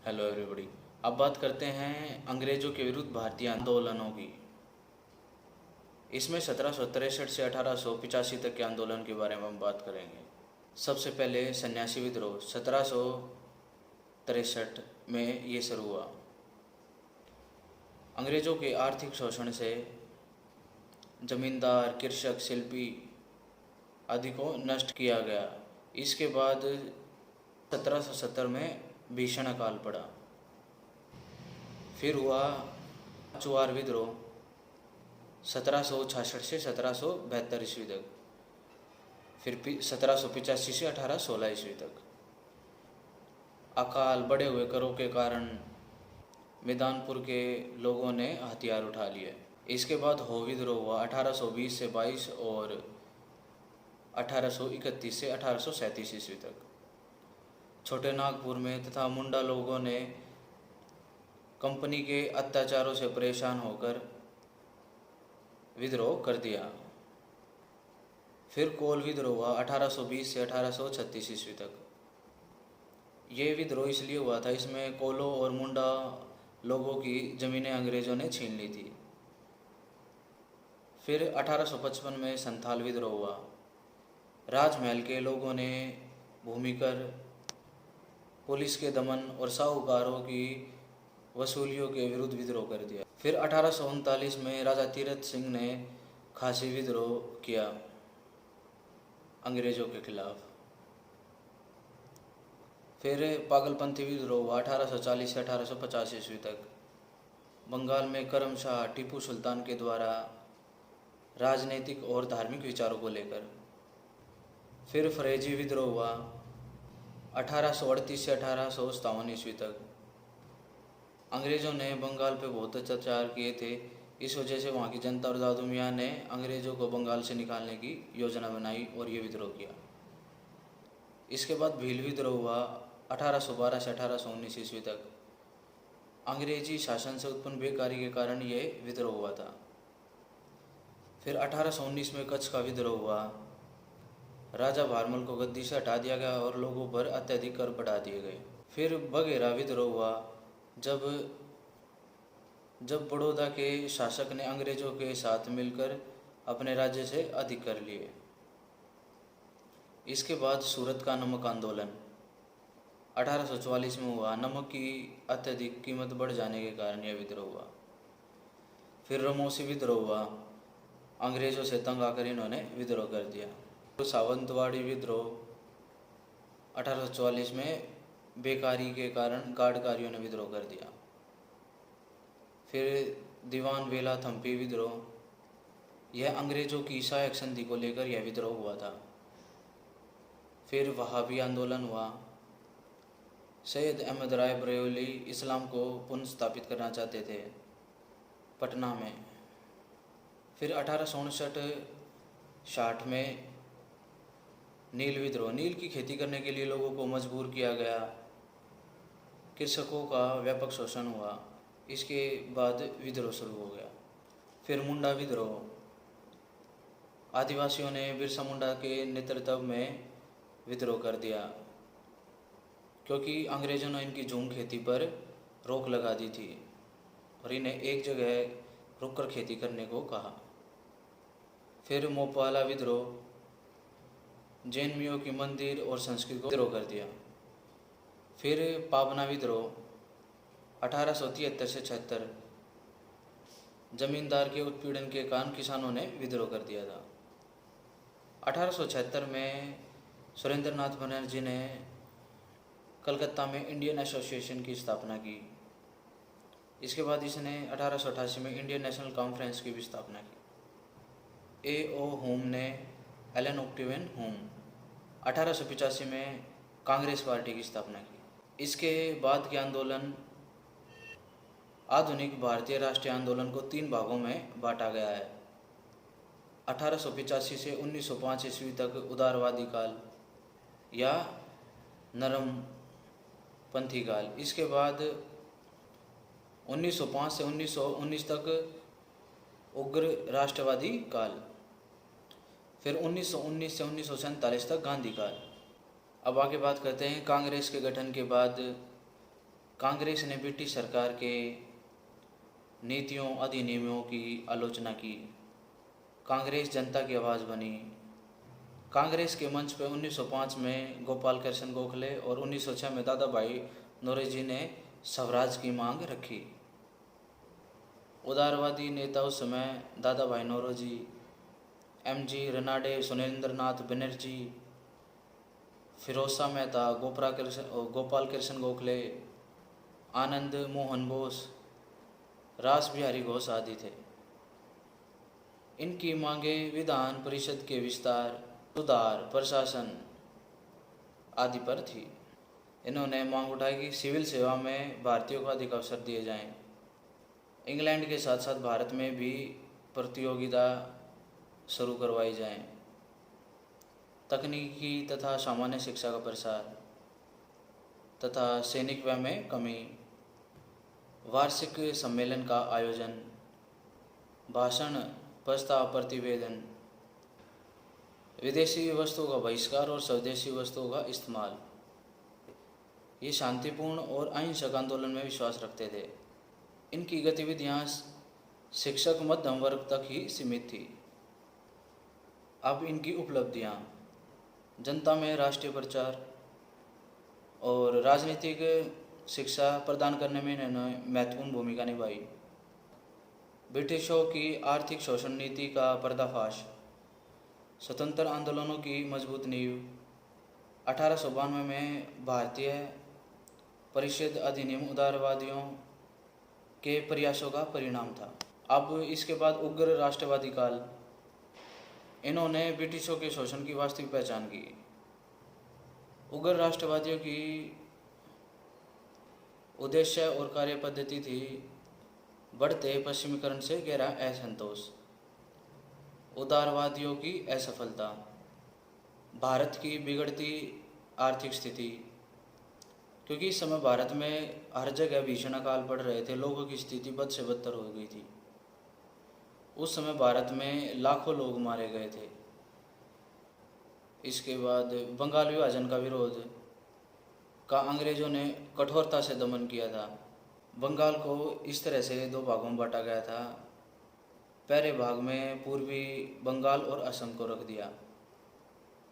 Hello everybody. अब बात करते हैं अंग्रेज़ों के विरुद्ध भारतीय आंदोलनों की। इसमें 1763 से 1885 तक के आंदोलन के बारे में हम बात करेंगे। सबसे पहले सन्यासी विद्रोह 1763 में ये शुरू हुआ। अंग्रेज़ों के आर्थिक शोषण से जमींदार, कृषक, शिल्पी आदि को नष्ट किया गया। इसके बाद 1770 में भीषण अकाल पड़ा। फिर हुआ चुआर विद्रोह 1766 से 1772 ईस्वी तक। फिर 1785 से 1816 ईस्वी तक। अकाल, बढ़े हुए करों के कारण मैदानपुर के लोगों ने हथियार उठा लिए। इसके बाद हो विद्रोह हुआ 1820 से 22 और 1831 से 1837 ईस्वी तक। छोटे नागपुर में तथा मुंडा लोगों ने कंपनी के अत्याचारों से परेशान होकर विद्रोह कर दिया। फिर कोल विद्रोह हुआ 1820 से 1836 ईस्वी तक। ये विद्रोह इसलिए हुआ था, इसमें कोलों और मुंडा लोगों की ज़मीनें अंग्रेज़ों ने छीन ली थी। फिर 1855 में संथाल विद्रोह हुआ। राजमहल के लोगों ने भूमिकर, पुलिस के दमन और साहूकारों की वसूलियों के विरुद्ध विद्रोह कर दिया। फिर 1839 में राजा तीरथ सिंह ने खासी विद्रोह किया अंग्रेज़ों के खिलाफ। फिर पागलपंथी विद्रोह हुआ 1840 से 1850 ईस्वी तक। बंगाल में करमशाह टीपू सुल्तान के द्वारा राजनीतिक और धार्मिक विचारों को लेकर। फिर फरेजी विद्रोह हुआ 1838 से 1857 ईस्वी तक। अंग्रेज़ों ने बंगाल पे बहुत अत्याचार किए थे। इस वजह से वहाँ की जनता और दादू मियाँ ने अंग्रेज़ों को बंगाल से निकालने की योजना बनाई और ये विद्रोह किया। इसके बाद भील विद्रोह हुआ 1812 से 1819 ईस्वी तक। अंग्रेजी शासन से उत्पन्न बेकारी के कारण ये विद्रोह हुआ था। फिर 1819 में कच्छ का विद्रोह हुआ। राजा भारमल को गद्दी से हटा दिया गया और लोगों पर अत्यधिक कर बढ़ा दिए गए। फिर बघेरा विद्रोह हुआ जब बड़ौदा के शासक ने अंग्रेज़ों के साथ मिलकर अपने राज्य से अधिक कर लिए। इसके बाद सूरत का नमक आंदोलन 1844 में हुआ। नमक की अत्यधिक कीमत बढ़ जाने के कारण यह विद्रोह हुआ। फिर रमोसी विद्रोह हुआ। अंग्रेज़ों से तंग आकर इन्होंने विद्रोह कर दिया। तो सावंतवाड़ी विद्रोह 1844 में बेकारी के कारण गार्डकारियों ने विद्रोह कर दिया। फिर दीवान वेला थम्पी विद्रोह, यह अंग्रेज़ों की सहायक संधि को लेकर यह विद्रोह हुआ था। फिर वहाबी आंदोलन हुआ। सैयद अहमद राय बरेलवी इस्लाम को पुनः स्थापित करना चाहते थे पटना में। फिर 1859-60 में नील विद्रोह, नील की खेती करने के लिए लोगों को मजबूर किया गया। कृषकों का व्यापक शोषण हुआ। इसके बाद विद्रोह शुरू हो गया। फिर मुंडा विद्रोह, आदिवासियों ने बिरसा मुंडा के नेतृत्व में विद्रोह कर दिया क्योंकि अंग्रेज़ों ने इनकी झूम खेती पर रोक लगा दी थी और इन्हें एक जगह रुककर खेती करने को कहा। फिर मोपाला विद्रोह, जैन मियों की मंदिर और संस्कृति को विद्रोह कर दिया। फिर पाबना विद्रोह 1873 से 76, जमींदार के उत्पीड़न के कारण किसानों ने विद्रोह कर दिया था। 1876 में सुरेंद्र नाथ बनर्जी ने कलकत्ता में इंडियन एसोसिएशन की स्थापना की। इसके बाद इसने 1888 में इंडियन नेशनल कॉन्फ्रेंस की भी स्थापना की। A.O. होम ने एलन ऑक्टेवियन होम 1885 में कांग्रेस पार्टी की स्थापना की। इसके बाद के आंदोलन आधुनिक भारतीय राष्ट्रीय आंदोलन को 3 भागों में बांटा गया है। 1885 से 1905 ईस्वी तक उदारवादी काल या नरमपंथी काल। इसके बाद 1905 से 1919 तक उग्र राष्ट्रवादी काल। फिर 1919 से 1947 तक गांधी काल। अब आगे बात करते हैं कांग्रेस के गठन के बाद कांग्रेस ने ब्रिटिश सरकार के नीतियों अधिनियमों की आलोचना की। कांग्रेस जनता की आवाज़ बनी। कांग्रेस के मंच पर 1905 में गोपाल कृष्ण गोखले और 1906 में दादा भाई नौरोजी ने स्वराज की मांग रखी। उदारवादी नेता उस समय दादा भाई नौरोजी, एम.जी. रनाडे, सुरेंद्रनाथ बनर्जी, फिरोज मेहता, गोपाल कृष्ण गोखले, आनंद मोहन बोस, रास बिहारी घोष आदि थे। इनकी मांगें विधान परिषद के विस्तार, सुधार, प्रशासन आदि पर थी। इन्होंने मांग उठाई कि सिविल सेवा में भारतीयों को अधिक अवसर दिए जाएं। इंग्लैंड के साथ साथ भारत में भी प्रतियोगिता शुरू करवाई जाए। तकनीकी तथा सामान्य शिक्षा का प्रसार तथा सैनिक व्यय में कमी। वार्षिक सम्मेलन का आयोजन, भाषण, प्रस्ताव, प्रतिवेदन, विदेशी वस्तुओं का बहिष्कार और स्वदेशी वस्तुओं का इस्तेमाल। ये शांतिपूर्ण और अहिंसक आंदोलन में विश्वास रखते थे। इनकी गतिविधियां शिक्षक मध्यम वर्ग तक ही सीमित थी। अब इनकी उपलब्धियां, जनता में राष्ट्रीय प्रचार और राजनीतिक शिक्षा प्रदान करने में इन्होंने महत्वपूर्ण भूमिका निभाई। ब्रिटिशों की आर्थिक शोषण नीति का पर्दाफाश, स्वतंत्र आंदोलनों की मजबूत नींव। 1892 में भारतीय परिषद अधिनियम उदारवादियों के प्रयासों का परिणाम था। अब इसके बाद उग्र राष्ट्रवादी काल। इन्होंने ब्रिटिशों के शोषण की वास्तविक पहचान की। उग्र राष्ट्रवादियों की उद्देश्य और कार्य पद्धति थी बढ़ते पश्चिमीकरण से गहरा असंतोष, उदारवादियों की असफलता, भारत की बिगड़ती आर्थिक स्थिति, क्योंकि इस समय भारत में हर जगह भीषण अकाल पड़ रहे थे, लोगों की स्थिति बद से बदतर हो गई थी। उस समय भारत में लाखों लोग मारे गए थे। इसके बाद बंगाल विभाजन का विरोध का अंग्रेजों ने कठोरता से दमन किया था। बंगाल को इस तरह से दो भागों में बांटा गया था। पहले भाग में पूर्वी बंगाल और असम को रख दिया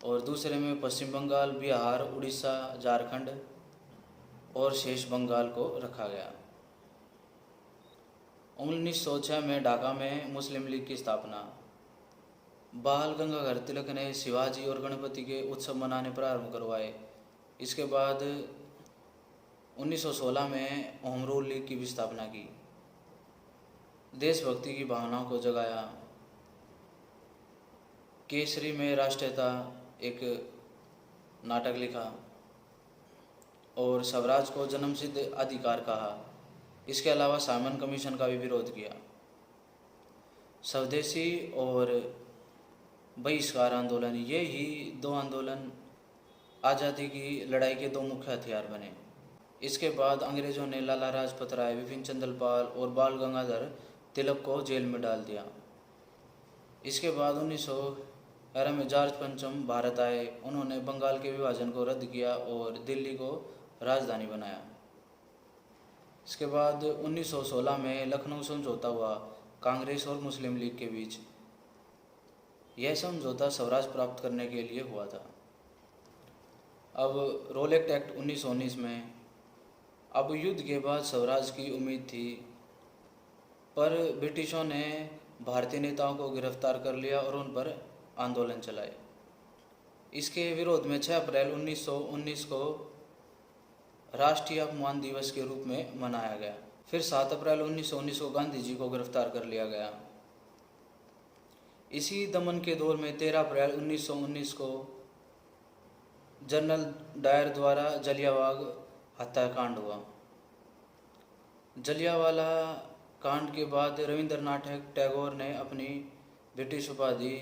और दूसरे में पश्चिम बंगाल, बिहार, उड़ीसा, झारखंड और शेष बंगाल को रखा गया। 1906 में ढाका में मुस्लिम लीग की स्थापना। बाल गंगाधर तिलक ने शिवाजी और गणपति के उत्सव मनाने प्रारंभ करवाए। इसके बाद 1916 में होम रूल लीग की भी स्थापना की। देशभक्ति की भावनाओं को जगाया। केसरी में राष्ट्रीयता एक नाटक लिखा और स्वराज को जन्मसिद्ध अधिकार कहा। इसके अलावा साइमन कमीशन का भी विरोध किया। स्वदेशी और बहिष्कार आंदोलन, ये ही दो आंदोलन आज़ादी की लड़ाई के दो मुख्य हथियार बने। इसके बाद अंग्रेज़ों ने लाला लाजपत राय, विपिन चंद्र पाल और बाल गंगाधर तिलक को जेल में डाल दिया। इसके बाद 1911 में जॉर्ज पंचम भारत आए। उन्होंने बंगाल के विभाजन को रद्द किया और दिल्ली को राजधानी बनाया। इसके बाद 1916 में लखनऊ समझौता हुआ कांग्रेस और मुस्लिम लीग के बीच। यह समझौता स्वराज प्राप्त करने के लिए हुआ था। अब रोलेक्ट एक्ट 1919 में। अब युद्ध के बाद स्वराज की उम्मीद थी, पर ब्रिटिशों ने भारतीय नेताओं को गिरफ्तार कर लिया और उन पर आंदोलन चलाए। इसके विरोध में 6 अप्रैल 1919 को राष्ट्रीय अपमान दिवस के रूप में मनाया गया। फिर 7 अप्रैल 1919 को गांधी जी को गिरफ्तार कर लिया गया। इसी दमन के दौर में 13 अप्रैल 1919 को जनरल डायर द्वारा जलियांवाला हत्याकांड हुआ। जलियांवाला कांड के बाद रविंद्रनाथ टैगोर ने अपनी ब्रिटिश उपाधि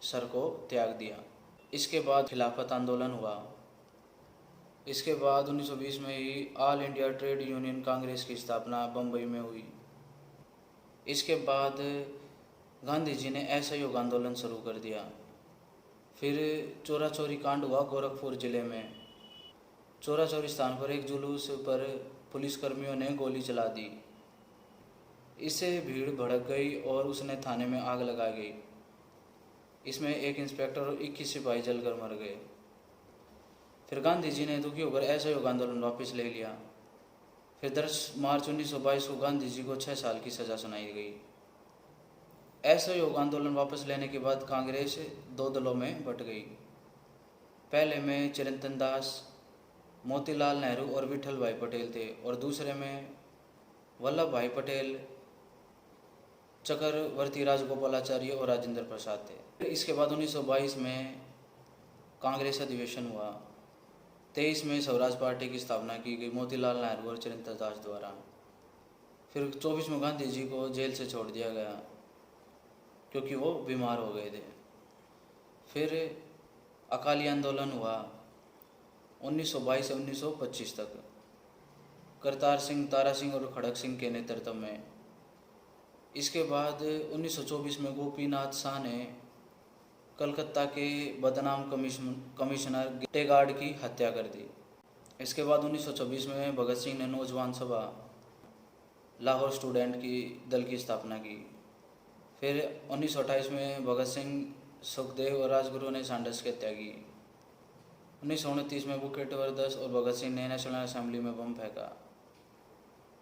सर को त्याग दिया। इसके बाद खिलाफत आंदोलन हुआ। इसके बाद 1920 में ही all India trade union congress की स्थापना बम्बई में हुई। इसके बाद गांधी जी ने असहयोग आंदोलन शुरू कर दिया। फिर चोरा चोरी कांड हुआ गोरखपुर जिले में। चोरा चोरी स्थान पर एक जुलूस पर पुलिसकर्मियों ने गोली चला दी। इससे भीड़ भड़क गई और उसने थाने में आग लगा गई। इसमें एक इंस्पेक्टर और 21 सिपाही जलकर मर गए। फिर गांधी जी ने दुखी होकर असहयोग आंदोलन वापस ले लिया। फिर 10 मार्च 1922 को गांधी जी को 6 साल की सज़ा सुनाई गई। असहयोग आंदोलन वापस लेने के बाद कांग्रेस 2 दलों में बंट गई। पहले में चिरंतन दास, मोतीलाल नेहरू और विठल भाई पटेल थे और दूसरे में वल्लभ भाई पटेल, चक्रवर्ती राजगोपालाचारी और राजेंद्र प्रसाद थे। इसके बाद 1922 में कांग्रेस अधिवेशन हुआ। 23 में स्वराज पार्टी की स्थापना की गई मोतीलाल नेहरू और चिरंतन दास द्वारा। फिर 24 में गांधी जी को जेल से छोड़ दिया गया क्योंकि वो बीमार हो गए थे। फिर अकाली आंदोलन हुआ 1922 से 1925 तक, करतार सिंह, तारा सिंह और खड़क सिंह के नेतृत्व में। इसके बाद 1924 में गोपीनाथ शाह ने कलकत्ता के बदनाम कमिश्नर टेगार्ड की हत्या कर दी। इसके बाद 1926 में भगत सिंह ने नौजवान सभा लाहौर स्टूडेंट की दल की स्थापना की। फिर 1928 में भगत सिंह, सुखदेव और राजगुरु ने सांडर्स की हत्या की। 1929 में बुकेट वर्दस और भगत सिंह ने नेशनल असेंबली में बम फेंका।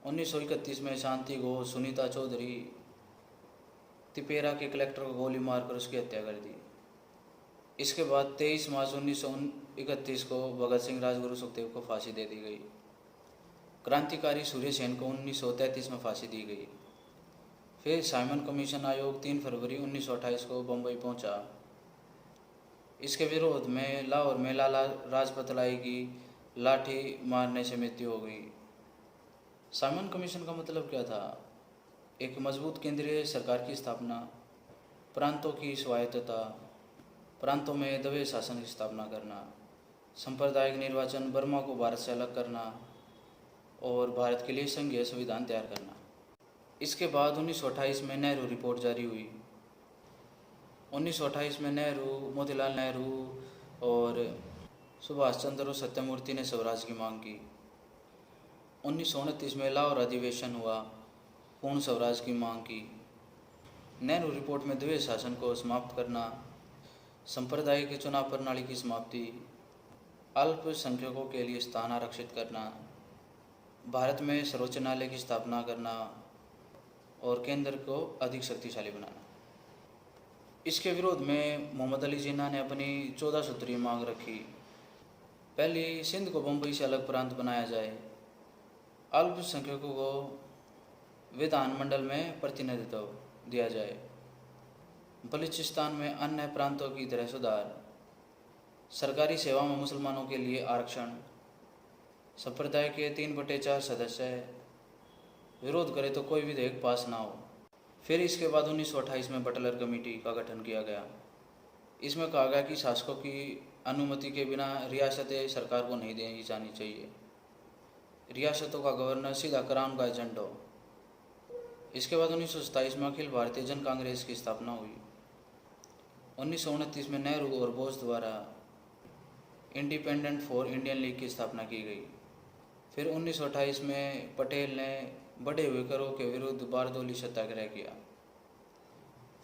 1931 में शांति घोष, सुनीता चौधरी, तिपेरा के कलेक्टर को गोली मारकर उसकी हत्या कर दी। इसके बाद 23 मार्च 1931 को भगत सिंह, राजगुरु, सुखदेव को फांसी दे दी गई। क्रांतिकारी सूर्य सेन को 1933 में फांसी दी गई। फिर साइमन कमीशन आयोग 3 फरवरी 1928 को बम्बई पहुंचा। इसके विरोध में लाहौर में लाला लाजपत राय की लाठी मारने से मृत्यु हो गई। साइमन कमीशन का मतलब क्या था? एक मजबूत केंद्रीय सरकार की स्थापना, प्रांतों की स्वायत्तता, प्रांतों में द्वैध शासन की स्थापना करना, सांप्रदायिक निर्वाचन, बर्मा को भारत से अलग करना और भारत के लिए संघीय संविधान तैयार करना। इसके बाद 1928 में नेहरू रिपोर्ट जारी हुई। 1928 में नेहरू, मोतीलाल नेहरू और सुभाष चंद्र और सत्यमूर्ति ने स्वराज की मांग की। 1929 में लाहौर अधिवेशन हुआ, पूर्ण स्वराज की मांग की। नेहरू रिपोर्ट में द्वैध शासन को समाप्त करना, सांप्रदायिक चुनाव प्रणाली की समाप्ति, अल्पसंख्यकों के लिए स्थान आरक्षित करना, भारत में सर्वोच्च न्यायालय की स्थापना करना और केंद्र को अधिक शक्तिशाली बनाना। इसके विरोध में मोहम्मद अली जिन्ना ने अपनी 14 सूत्रीय मांग रखी। पहली, सिंध को बम्बई से अलग प्रांत बनाया जाए। अल्पसंख्यकों को विधानमंडल में प्रतिनिधित्व दिया जाए। बलूचिस्तान में अन्य प्रांतों की तरह सुधार। सरकारी सेवा में मुसलमानों के लिए आरक्षण। संप्रदाय के 3/4 सदस्य विरोध करे तो कोई विधेयक पास ना हो। फिर इसके बाद 1928 में बटलर कमेटी का गठन किया गया। इसमें कहा गया कि शासकों की अनुमति के बिना रियासतें सरकार को नहीं दी जानी चाहिए। रियासतों का गवर्नर सीधा क्राउन का एजेंट हो। इसके बाद 1927 में अखिल भारतीय जन कांग्रेस की स्थापना हुई। 1929 में नेहरू और बोस द्वारा इंडिपेंडेंट फॉर इंडियन लीग की स्थापना की गई। फिर 1928 में पटेल ने बढ़े हुए करों के विरुद्ध बारदोली सत्याग्रह किया।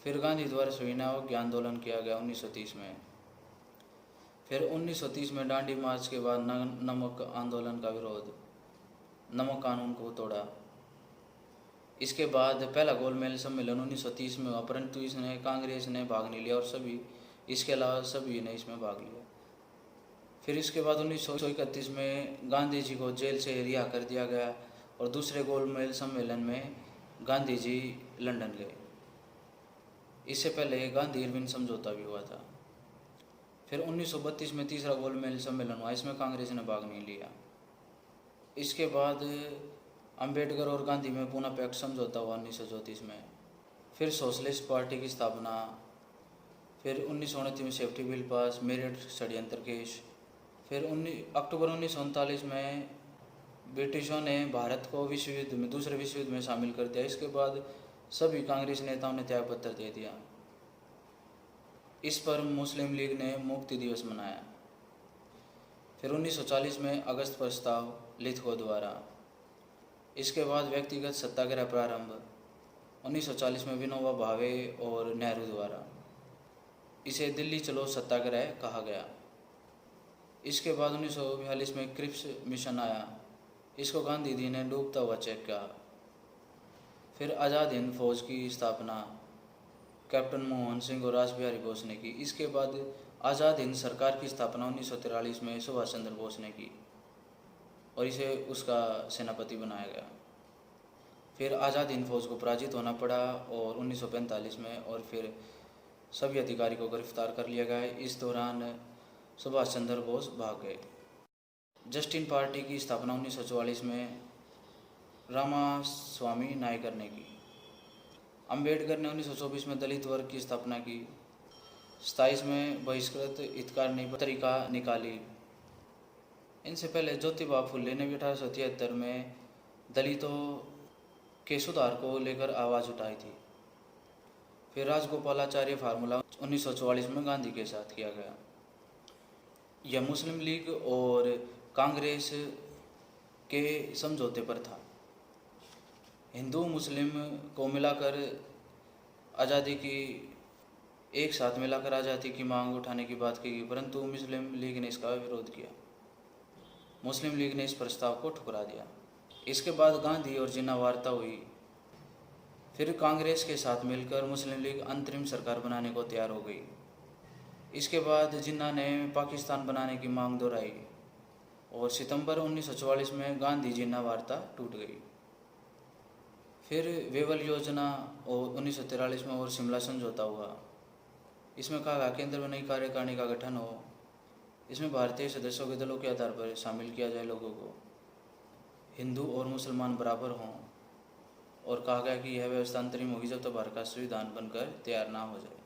फिर गांधी द्वारा सविनय अवज्ञा आंदोलन किया गया 1930 में। फिर 1930 में दांडी मार्च के बाद नमक आंदोलन का विरोध, नमक कानून को तोड़ा। इसके बाद पहला गोलमेज सम्मेलन 1930 में हुआ, परंतु इसने कांग्रेस ने भाग नहीं लिया और इसके अलावा सभी ने इसमें भाग लिया। फिर इसके बाद 1931 में गांधी जी को जेल से रिहा कर दिया गया और दूसरे गोलमेज सम्मेलन में गांधी जी लंदन गए। इससे पहले गांधी इरविन समझौता भी हुआ था। फिर 1932 में तीसरा गोलमेज सम्मेलन हुआ, इसमें कांग्रेस ने भाग नहीं लिया। इसके बाद अंबेडकर और गांधी में पुनः पैक्ट समझौता हुआ 1934 में। फिर सोशलिस्ट पार्टी की स्थापना। फिर 1929 में सेफ्टी बिल पास, मेरठ षड्यंत्र केस। फिर अक्टूबर 1939 में ब्रिटिशों ने भारत को विश्व युद्ध में, दूसरे विश्व युद्ध में शामिल कर दिया। इसके बाद सभी कांग्रेस नेताओं ने त्यागपत्र दे दिया। इस पर मुस्लिम लीग ने मुक्ति दिवस मनाया। फिर 1940 में अगस्त प्रस्ताव लिथगो द्वारा। इसके बाद व्यक्तिगत सत्याग्रह प्रारंभ 1940 में विनोबा भावे और नेहरू द्वारा। इसे दिल्ली चलो सत्याग्रह कहा गया। इसके बाद 1942 में क्रिप्स मिशन आया। इसको गांधी जी ने डूबता हुआ चेक किया। फिर आज़ाद हिंद फौज की स्थापना कैप्टन मनमोहन सिंह और रास बिहारी बोस ने की। इसके बाद आज़ाद हिंद सरकार की स्थापना 1943 में सुभाष चंद्र बोस ने की और इसे उसका सेनापति बनाया गया। फिर आज़ाद हिंद फौज को पराजित होना पड़ा और 1945 में और फिर सभी अधिकारी को गिरफ्तार कर लिया गया। इस दौरान सुभाष चंद्र बोस भाग गए। जस्टिस पार्टी की स्थापना 1944 में रामास्वामी नायकर ने की। अंबेडकर ने 1924 में दलित वर्ग की स्थापना की। 27 में बहिष्कृत हितकार पत्रिका निकाली। इनसे पहले ज्योतिबा फुले ने भी 1873 में दलितों के सुधार को लेकर आवाज़ उठाई थी। फिर राजगोपालाचार्य फार्मूला 1944 में गांधी के साथ किया गया। यह मुस्लिम लीग और कांग्रेस के समझौते पर था। हिंदू मुस्लिम को मिलाकर आज़ादी की एक साथ मिलाकर आज़ादी की मांग उठाने की बात की गई, परंतु मुस्लिम लीग ने इसका विरोध किया। मुस्लिम लीग ने इस प्रस्ताव को ठुकरा दिया। इसके बाद गांधी और जिन्ना वार्ता हुई। फिर कांग्रेस के साथ मिलकर मुस्लिम लीग अंतरिम सरकार बनाने को तैयार हो गई। इसके बाद जिन्ना ने पाकिस्तान बनाने की मांग दोहराई और सितंबर 1944 में गांधी जिन्ना वार्ता टूट गई। फिर वेवल योजना और 1943 में और शिमला समझौता हुआ। इसमें कहा गया केंद्र में नई कार्यकारिणी का गठन हो। इसमें भारतीय सदस्यों के दलों के आधार पर शामिल किया जाए लोगों को, हिंदू और मुसलमान बराबर हों, और कहा गया कि यह व्यवस्था अंतरिम होगी जब तक भारत का संविधान बनकर तैयार ना हो जाए।